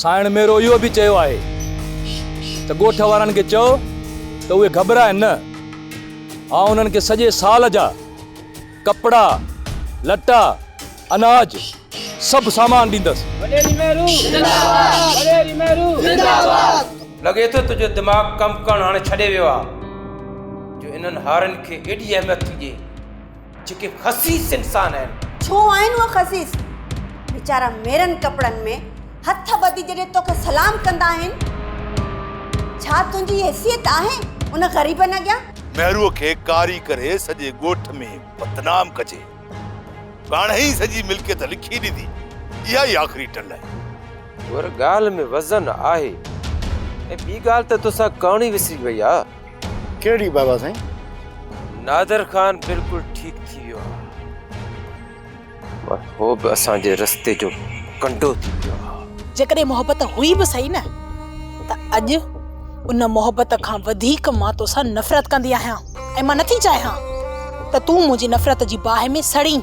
साइण मेरो इहो बि चयो आहे त ॻोठ वारनि खे चओ त उहे घबराइनि न। उन्हनि खे सॼे साल जा कपड़ा लटा अनाज सभु सामान ॾींदसि। लॻे थो तुंहिंजो दिमाग़ कमु करणु हाणे छॾे वियो आहे जो इन्हनि हारनि खे एॾी अहमियत थी ॾिए जेके ख़सीस इंसान आहिनि। छो आहिनि उहे ख़सीस? वीचारा मेरनि कपिड़नि में हथ ॿधी जॾहिं तोखे सलाम कंदा आहिनि। छा तुंहिंजी हैसियत आहे उन ग़रीबनि अॻियां? महरूअ खे कारी करे सॼे ॻोठ में बदनाम कजे, पाण ई सॼी मिल्कियत लिखी ॾींदी। इहा ई आख़िरी टल आहे। और ॻाल्हि में वज़न आहे ऐं ॿी ॻाल्हि त तोसां करण ई विसरी वई आहे। कहिड़ी बाबा साईं? नादर ख़ान बिल्कुलु ठीकु थी वियो आहे और हो बि असांजे रस्ते जो कंडो थी वियो आहे। जेकॾहिं मोहबत हुई बि सही न त अॼु उन मोहबत खां वधीक मां तोसां नफ़रत कंदी आहियां ऐं मां नथी चाहियां त तूं मुंहिंजी नफ़रत जी बाहि में सड़ी।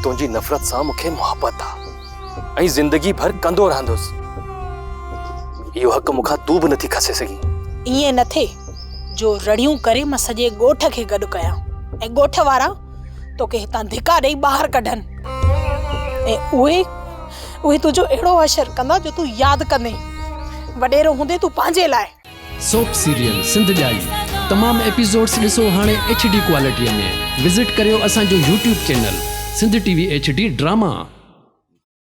तुंहिंजी नफ़रत सां मूंखे मोहबत आहे ऐं ज़िंदगी भर कंदो रहंदुसि। इहो हक़ मूंखां तूं बि नथी खसे सघी। ईअं न थिए जो रड़ियूं करे मां सॼे ॻोठ खे गॾु कयां ऐं ॻोठ वारा तोखे हितां धिका ॾेई ॿाहिरि कढनि ऐं उहे तुंहिंजो अहिड़ो असरु कंदा जो तूं यादि कंदे वॾेरो हूंदे तूं पंहिंजे लाइ। सोप सीरियल सिंध जाई तमाम एपिसोड्स ॾिसो हाणे HD क्वालिटीअ में। विज़िट करियो असांजो YouTube channel Sindh TV HD drama.